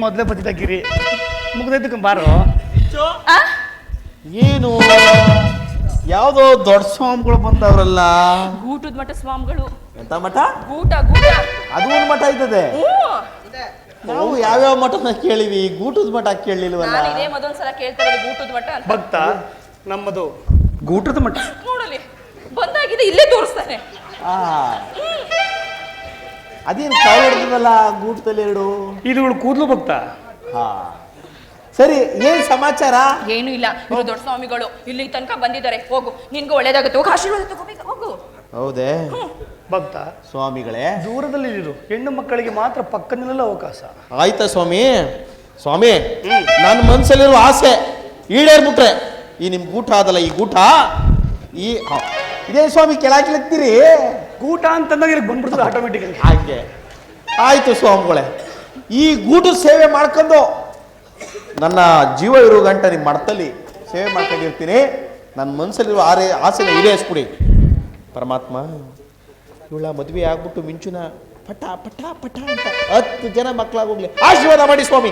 ಮೊದಲೇ ಬತ್ತಿದ್ದಾಗಿರಿ ಮುಗ್ದೈತಕ್ಕ ಬಾರೋ. ಏನು ಯಾವ್ದೋ ದೊಡ್ಡ ಸ್ವಾಮಿಗಳು ಬಂದವ್ರಲ್ಲ? ಗೂಟದ ಮಠ ಸ್ವಾಮಿಗಳು. ಎಂತ ಮಠ? ಗೂಟ ಗೂಟ. ಅದು ಒಂದು ಮಠ ಇದ್ದದೆ. ನಾವು ಯಾವ್ಯಾವ ಮಠನ ಕೇಳಿವಿ, ಗೂಟದ ಮಠ ಕೇಳಲಿಲ್ವಲ್ಲ. ನಾನು ಇದೇ ಮೊದಲೊಂದ್ಸಲ ಕೇಳ್ತಾ ಇರೋದು ಗೂಟದ ಮಠ ಅಂತ. ಭಕ್ತ ನಮ್ಮದು ಗೂಟದ ಮಠ. ನೋಡಲಿ ಬಂದಾಗಿದೆ ಇಲ್ಲೇ ತೋರಿಸ್ತಾನೆ. ಅದೇನು ಕಾವು ಹಿಡಿದಲ್ಲ ಗೂಟದಲ್ಲಿ ಎರಡು ಇದುಗಳು ಕೂದಲು ಭಕ್ತ. ಹಾ ಸರಿ, ಏನ್ ಸಮಾಚಾರ? ಏನು ಇಲ್ಲ, ಇವರು ದೊಡ್ಡ ಸ್ವಾಮಿಗಳು ಇಲ್ಲಿ ತನಕ ಬಂದಿದ್ದಾರೆ. ಹೋಗು, ನಿನ್ಗೂ ಒಳ್ಳೇದಾಗುತ್ತೆ. ಹೋಗು, ಆಶೀರ್ವಾದ ತಗೋಬೇಕು. ಹೋಗು. ಹೌದೇ ಭಕ್ತ ಸ್ವಾಮಿಗಳೇ, ದೂರದಲ್ಲಿ ಇರು, ಹೆಣ್ಣು ಮಕ್ಕಳಿಗೆ ಮಾತ್ರ ಪಕ್ಕದಲ್ಲೆಲ್ಲ ಅವಕಾಶ. ಆಯ್ತಾ ಸ್ವಾಮಿ? ಸ್ವಾಮಿ, ನನ್ನ ಮನ್ಸಲ್ಲಿರುವ ಆಸೆ ಈಡೇರ್ಬಿಟ್ರೆ ಈ ನಿಮ್ ಗೂಟ ಅದಲ್ಲ, ಈ ಗೂಟ ಇದೇ ಸ್ವಾಮಿ ಕೆಳಗಿಳಿತೀರಿ. ಗೂಟ ಅಂತಂದಾಗ ಇಲ್ಲಿ ಬಂದ್ಬಿಡ್ತದೆ ಆಟೋಮೆಟಿಕಲಿ. ಹಾಗೆ ಆಯ್ತು ಸ್ವಾಮಿಗಳೇ, ಈ ಗೂಟದ ಸೇವೆ ಮಾಡ್ಕೊಂಡು ನನ್ನ ಜೀವ ಇರೋ ಗಂಟ ನಿಮ್ಮ ಮಠದಲ್ಲಿ ಸೇವೆ ಮಾಡ್ಕೊಂಡಿರ್ತೀನಿ. ನನ್ನ ಮನಸ್ಸಲ್ಲಿರುವ ಆಸೆನ ಈಡೇರಿಸ್ಬಿಡಿ ಪರಮಾತ್ಮ. ಇವಳ ಮದುವೆ ಆಗ್ಬಿಟ್ಟು ಮಿಂಚುನ ಪಟ ಪಟ ಪಟ ಅಂತ 10 ಜನ ಮಕ್ಕಳಾಗೋಗ್ಲಿ ಆಶೀರ್ವಾದ ಮಾಡಿ ಸ್ವಾಮಿ.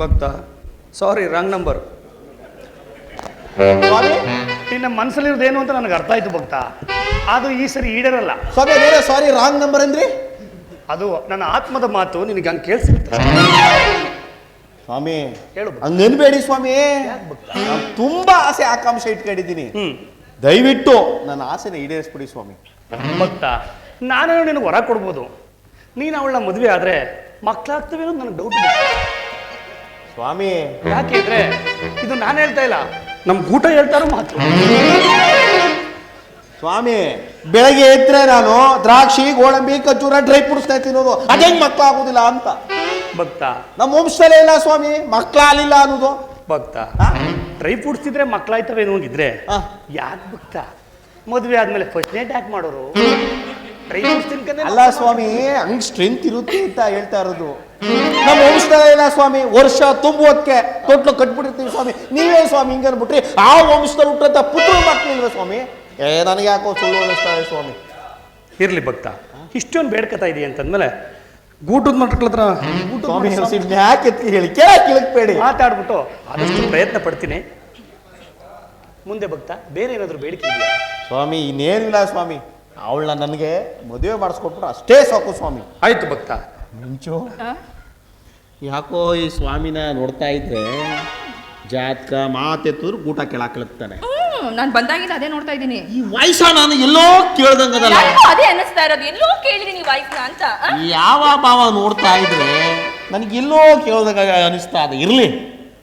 ಭಕ್ತ ಸಾರಿ, ರಾಂಗ್ ನಂಬರ್. ಸ್ವಾಮಿ ನಿನ್ನ ಮನಸ್ಸಲ್ಲಿರೋದು ಏನು ಅಂತ ನನಗೆ ಅರ್ಥ ಆಯ್ತು ಭಕ್ತ. ಅದು ಈ ಸರಿ ಈಡೇರಲ್ಲ. ಸ್ವಾಮಿ ಬೇರೆ ಸಾರಿ, ರಾಂಗ್ ನಂಬರ್ ಅಂದ್ರಿ? ಅದು ನನ್ನ ಆತ್ಮದ ಮಾತು, ನಿನಗೆ ಹಂಗೆ ಕೇಳಿಸಿರುತ್ತೆ ಸ್ವಾಮಿ. ಹೇಳು ಹಂಗನ್ಬೇಡಿ ಸ್ವಾಮಿ, ನಾನು ತುಂಬಾ ಆಸೆ ಆಕಾಂಕ್ಷೆ ಇಟ್ಕೊಂಡಿದ್ದೀನಿ. ದಯವಿಟ್ಟು ನನ್ನ ಆಸೆನ ಈಡೇರಿಸ್ಬಿಡಿ ಸ್ವಾಮಿ. ಭಕ್ತ ನಾನು ನಿನಗೆ ಹೊರ ಕೊಡ್ಬೋದು, ನೀನು ಅವಳ ಮದುವೆ ಆದ್ರೆ ಮಕ್ಕಳಾಗ್ತವೆ ಅನ್ನೋದು ನನಗೆ ಡೌಟ್ ಸ್ವಾಮಿ. ಯಾಕೆಂದ್ರೆ ಇದು ನಾನು ಹೇಳ್ತಾ ಇಲ್ಲ, ನಮ್ ಗೂಟ ಹೇಳ್ತಾರೋ ಮಾತು. ಸ್ವಾಮಿ ಬೆಳಗ್ಗೆ ಎದ್ರೆ ನಾನು ದ್ರಾಕ್ಷಿ, ಗೋಡಂಬಿ, ಖರ್ಜೂರ, ಡ್ರೈ ಫ್ರೂಟ್ಸ್ ತಿನ್ನೋದು, ಅದೇಂಗ್ ಮಕ್ಕಳು ಆಗೋದಿಲ್ಲ ಅಂತ. ಭಕ್ತ ನಮ್ಮ ವಂಶದಲ್ಲೇ ಇಲ್ಲ ಸ್ವಾಮಿ ಮಕ್ಕಳಾಗಲಿಲ್ಲ ಅನ್ನೋದು. ಭಕ್ತ ಡ್ರೈ ಫ್ರೂಟ್ಸ್ ಇದ್ರೆ ಮಕ್ಕಳಾಯ್ತವೆ ಅನ್ನೋಂಗಿದ್ರೆ ಯಾಕೆ ಭಕ್ತ ಮದುವೆ ಆದ್ಮೇಲೆ ಫಸ್ಟ್ ನೈಟ್ ಯಾಕೆ ಮಾಡೋರು? ಡ್ರೈ ಫ್ರೂಟ್ಸ್ ತಿನ್ಕಂದ್ರೆ ಅಲ್ಲ ಸ್ವಾಮಿ, ಹಂಗ್ ಸ್ಟ್ರೆಂತ್ ಇರುತ್ತೆ ಅಂತ ಹೇಳ್ತಾ ಇರೋದು. ನಮ್ಮ ವಂಶದಲ್ಲೇ ಇಲ್ಲ ಸ್ವಾಮಿ, ವರ್ಷ ತುಂಬುವಕ್ಕೆ ತೊಟ್ಲು ಕಟ್ಬಿಟ್ಟಿರ್ತೀವಿ ಸ್ವಾಮಿ. ನೀವೇ ಸ್ವಾಮಿ ಹಿಂಗ ಅನ್ಬಿಟ್ರಿ, ಆ ವಂಶದಲ್ಲಿ ಹುಟ್ಟಂತ ಪುತ್ರ ಮಕ್ಕಳಿಲ್ವ ಸ್ವಾಮಿ? ನನಗೆ ಯಾಕೋ ಸುಳ್ಳು ಅನ್ನಿಸ್ತಾರೆ ಸ್ವಾಮಿ. ಇರ್ಲಿ ಭಕ್ತ, ಇಷ್ಟೊಂದು ಬೇಡ್ಕತಾ ಇದೆಯಾ ಅಂತಂದ್ಮೇಲೆ ಗೂಟದ ಮಕ್ಕಳ ಹತ್ರ ಯಾಕೆ ಹೇಳಿ ಕೇಳಕ್ಬೇಡಿ, ಮಾತಾಡ್ಬಿಟ್ಟು ಆದಷ್ಟು ಪ್ರಯತ್ನ ಪಡ್ತೀನಿ. ಮುಂದೆ ಭಕ್ತ ಬೇರೆ ಏನಾದ್ರು ಬೇಡಿಕೆ ಇದೆಯಾ? ಸ್ವಾಮಿ ಇನ್ನೇನಿಲ್ಲ ಸ್ವಾಮಿ, ಅವಳನ್ನ ನನಗೆ ಮದುವೆ ಮಾಡಿಸ್ಕೊಟ್ಬಿಟ್ಟು ಅಷ್ಟೇ ಸಾಕು ಸ್ವಾಮಿ. ಆಯ್ತು ಭಕ್ತ. ಮಿಂಚು ಯಾಕೋ ಈ ಸ್ವಾಮಿನ ನೋಡ್ತಾ ಇದ್ರೆ ಜಾತಕ ಮಾತೆತ್ತಿದ್ರು ಗೂಟ ಕೆಳಕ್ಲತ್ತಾನೆ. ನಾನು ಬಂದಾಗಿಲ್ಲ ಅದೇ ನೋಡ್ತಾ ಇದ್ದೀನಿ. ಈ ವಯಸ್ಸ ನಾನು ಎಲ್ಲೋ ಕೇಳ್ದಂಗದಲ್ಲ, ಅದೇ ಅನ್ನಿಸ್ತಾ ಇರೋದು, ಎಲ್ಲೋ ಕೇಳಿದೀನಿ ವಯಸ್ಸನ್ನ ಅಂತ. ಯಾವ ಭಾವ ನೋಡ್ತಾ ಇದ್ರೆ ನನಗೆ ಎಲ್ಲೋ ಕೇಳ್ದಂಗ ಅನಿಸ್ತಾ ಇದೆ. ಇರ್ಲಿ,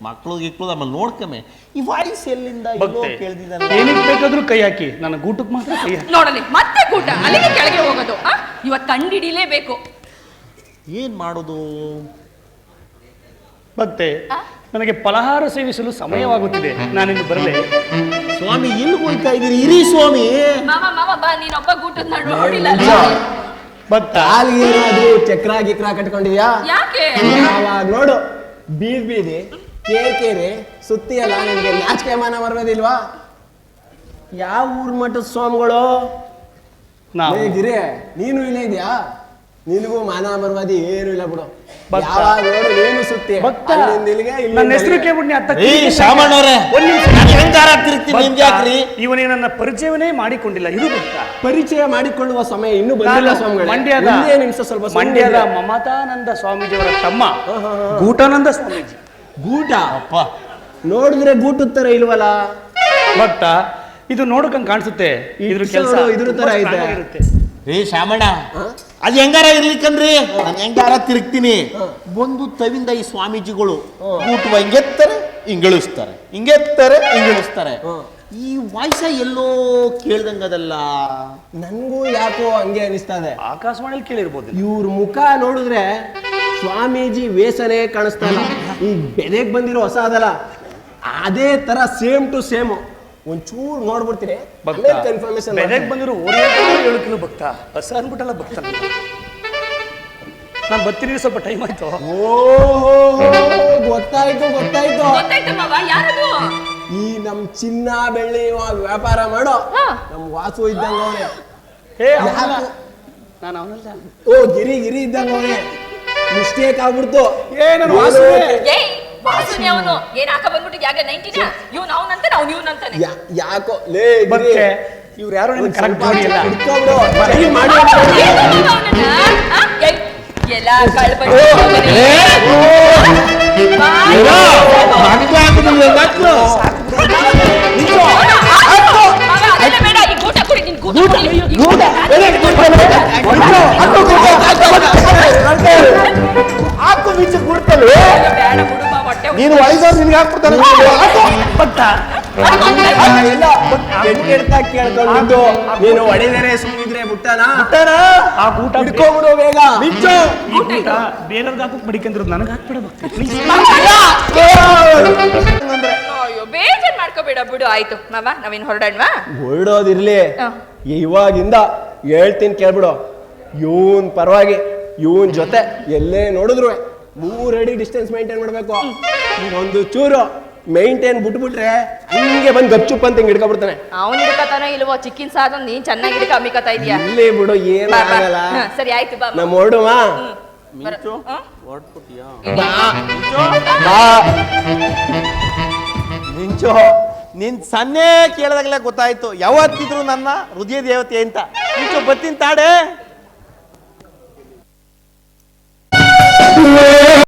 ಮಕ್ಕಳು ಗಿಕ್ಕಳು ಆಮೇಲೆ ನೋಡ್ಕಮ್ಮೆ, ಈ ವಾಯ್ಸ್ ಎಲ್ಲಿಂದ ಎಲ್ಲೋ ಕೇಳ್ದಿದ್ದಾನೆ. ಏನಕ್ಕೆ ಬೇಕಾದ್ರೂ ಕೈ ಹಾಕಿ, ನನ್ನ ಗೂಟಕ್ಕೆ ಮಾತ್ರ ಕೈ ಹಾಕಿ. ನೋಡಲಿ ಮತ್ತೆ ಗೂಟ ಅಲ್ಲಿಗೆ ಕೆಳಗೆ ಹೋಗೋದು. ಇವತ್ತು ಕಂಡಿಡಿಲೇಬೇಕು. ಏನ್ ಮಾಡೋದು ಭಕ್ತೆ? ನನಗೆ ಫಲಹಾರ ಸೇವಿಸಲು ಸಮಯವಾಗುತ್ತಿದೆ, ನಾನಿನ್ನು ಬರಲೇ. ಸ್ವಾಮಿ ಎಲ್ಲಿ ಹೋಗ್ತಾ ಇದ್ದೀರಿ? ಇರಿ ಸ್ವಾಮಿ. ಮಾವ ಬಾ, ನೀನೊಬ್ಬ ಗೂಟದ ನೋಡಿಲ್ಲ. ಭಕ್ತ ಏನಾದ್ರೂ ಚಕ್ರ ಗಿಕ್ರ ಕಟ್ಕೊಂಡಿದ್ಯಾ? ಯಾಕೆ? ನೋಡು, ಬೀದಿ ಕೇರೆ ಸುತ್ತಿ ಅಲ್ಲ, ನಿನ್ಗೆ ನಾಚಿಕೆ ಮಾನ ಬರೋದಿಲ್ವಾ? ಯಾವ ಊರ್ ಮಠದ ಸ್ವಾಮಿಗಳು? ಗಿರಿ ನೀನು ಇಲ್ಲೇ ಇದೆಯಾ? ನಿನಗೂ ಮಾನ ಬರ್ವಾದಿ ಏನು ಇಲ್ಲ ಬಿಡು. ಯಾವಾಗ ನೋಡು ನೀನು ಸುತ್ತಿ. ನನ್ನ ಹೆಸರು ಕೇಳ್ಬಿಟ್ಟು ಇವನೇ ನನ್ನ ಪರಿಚಯವನ್ನೇ ಮಾಡಿಕೊಂಡಿಲ್ಲ. ಇದು ಪರಿಚಯ ಮಾಡಿಕೊಳ್ಳುವ ಸಮಯ ಇನ್ನು ಬಂದಿಲ್ಲ ಸ್ವಾಮಿಗಳು. ಮಂಡ್ಯದ ಮಮತಾನಂದ ಸ್ವಾಮೀಜಿಯವರ ತಮ್ಮ ಗೂಟಾನಂದ ಸ್ವಾಮೀಜಿ. ಗೂಟ ಅಪ್ಪ ನೋಡಿದ್ರೆ ಗೂಟದ ತರ ಇಲ್ವಲ್ಲ ಭಕ್ತ? ಇದು ನೋಡಕಂಗ್ ಕಾಣಿಸುತ್ತೆ, ಇದ್ರ ಕೆಲಸ ಇದ್ರ ತರ ಇರುತ್ತೆ. ಶಾಮಣ್ಣ, ಅದು ಹೆಂಗಾರ ಇರ್ಲಿಕ್ಕಂದ್ರಿ, ನಾನು ಹೆಂಗಾರ ತಿರುಗ್ತೀನಿ. ಒಂದು ತವಿಂದ ಈ ಸ್ವಾಮೀಜಿಗಳು ಊಟವ ಹಿಂಗೆತ್ತಾರೆ ಹಿಂಗಳಿಸ್ತಾರೆ, ಹಿಂಗೆತ್ತಾರೆ ಹಿಂಗಳಿಸ್ತಾರೆ. ಈ ವಾಯ್ಸ ಎಲ್ಲೋ ಕೇಳ್ದಂಗದಲ್ಲ. ನನ್ಗೂ ಯಾಕೋ ಹಂಗೆ ಅನಿಸ್ತಾ ಇದೆ. ಆಕಾಶವಾಣಿಯಲ್ಲಿ ಕೇಳಿರ್ಬೋದು. ಇವ್ರ ಮುಖ ನೋಡಿದ್ರೆ ಸ್ವಾಮೀಜಿ ವೇಷನೇ ಕಾಣಿಸ್ತಾ ಇಲ್ಲ. ಈ ಬೆಲೆಗೆ ಬಂದಿರೋ ಹೊಸ ಅದಲ್ಲ, ಅದೇ ತರ ಸೇಮ್ ಟು ಸೇಮ್. ಒಂಚೂರು ನೋಡ್ಬಿಡ್ತೀನಿ, ಕನ್ಫರ್ಮೇಶನ್. ಬೆಲೆಗೆ ಬಂದಿರೋ 7 ಕಿಲೋ ಭಕ್ತ ಹೊಸ ಅನ್ಬಿಟ್ಟಲ್ಲ ಭಕ್ತ. ನಾನು ಬರ್ತೀನಿ, ಸ್ವಲ್ಪ ಟೈಮ್ ಆಯ್ತು. ಓಹೋ ಗೊತ್ತಾಯ್ತು. ಮಾವ, ಯಾರದು? ಈ ನಮ್ ಚಿನ್ನ ಬೆಳ್ಳಿ ವ್ಯಾಪಾರ ಮಾಡೋ ಹಾ. ನಮ್ ವಾಸು ಇದ್ದಂಗ ಅವನೇ. ಏ ಅವನಲ್ಲ, ನಾನು ಅವನಲ್ಲ. ಓ ಗಿರಿ ಇದ್ದಂಗ ಅವನೇ. ಮಿಸ್ಟೇಕ್ ಆಗ್ಬಿಡ್ತು. ನಾನು ವಾಸುವೆ. ಏಯ್ ವಾಸುನೆ ಅವನು ಏನ್ ಹಾಕ ಬಂದ್ಬಿಟ್ಟಿದ್ ಯಾಕೆ 90ನ ಇವ್ನು ಅವನಂತೆ ನಾವು ಇವ್ನಂತಾನೆ. ಯಾಕೋ ಲೇ ಮತ್ತೆ ಇವ್ರು ಯಾರು ಕರೆಕ್ಟ್ ಮಾಡಿಲ್ಲ. ಹಿಡ್ಕೊಂಡ್ರು. ಸರಿ ಮಾಡಿ. ಎಲ್ಲ ಕಳ್ಬಂದು ಬೇಡ ಈ ಗೂಟ ಕುಡಿ ನಿನ್ ಗೂಟ ಹಾಕು ಮಿಂಚು ಗುಡ್ತಲ್ವೇ ಬೇಡ ಹುಡುಗ ಹೊಟ್ಟೆ ನೀನು ಒಳಗೋರು ನಿನ್ಗೆ ಹಾಕ್ಬಿಡ್ತಾನೆ. ಕೇಳ್ಕೊಂಡು ನೀನು ಹೊಡಿದರೆ ಸುಮ್ಮನಿದ್ರೆ ಬುಟ್ಟನ ಆ ಊಟ ಹಿಡ್ಕೊಂಡ್ಬಿಡು ಬೇಗ. ಮಿಂಚು ಈ ಊಟ ಬೇರೆಯವ್ರಿಗೆ ಹಾಕಕ್ ಮಡಿಕಂದ್ರು ನನಗೆ ಹಾಕ್ಬಿಡ ಅಯ್ಯೋ ಬೇಜಾರ್ ಮಾಡ್ಕೋಬೇಡ ಬಿಡು. ಆಯ್ತು ಮಾಮ ನಾವೇನ್ ಹೊರಡಣ್ವಾ? ಹೊರಡೋದಿರ್ಲಿ, ಹ. ಇವಾಗಿಂದ ಹೇಳ್ತೀನಿ ಕೇಳ್ಬಿಡು. ಇವನ್ ಪರವಾಗಿ ಇವನ್ ಜೊತೆ ಎಲ್ಲೇ ನೋಡಿದ್ರು 3 ಅಡಿ ಡಿಸ್ಟೆನ್ಸ್ ಮೇಂಟೈನ್ ಮಾಡ್ಬೇಕು. ಒಂದು ಚೂರು ಮೇಂಟೈನ್ ಬಿಟ್ಬಿಟ್ರೆ ಹಂಗೆ ಬಂದು ಗಪ್ಚುಪ್ ಅಂತ ಹಿಂಗ್ ಹಿಡ್ಕೊಬಿಡ್ತಾನೆ. ಅವ್ನು ಹಿಡ್ಕತಾನೋ ಇಲ್ವೋ ಚಿಕ್ಕಿನ ಸಾಧ ನೀನ್ ಚೆನ್ನಾಗಿ ಹಿಡ್ಕ ಅಮ್ಮಿಕತಾ ಇದೀಯಾ. ಇಲ್ಲಿ ಬಿಡು ಏನ್ ಬಾ, ಬಾ. ಆಗಲ್ಲ. ಹ, ಸರಿ ಆಯ್ತು ಬಾ ನಮ್ಮ ಹೊರಡುವ. ಮಿಂಚು ನಿನ್ ಸನ್ನೆ ಕೇಳಿದಾಗಲೇ ಗೊತ್ತಾಯ್ತು ಯಾವತ್ತಿದ್ರು ನನ್ನ ಹೃದಯ ದೇವತೆ ಅಂತ. ಮಿಂಚು ಬತ್ತೀನಿ ತಾಡೆ.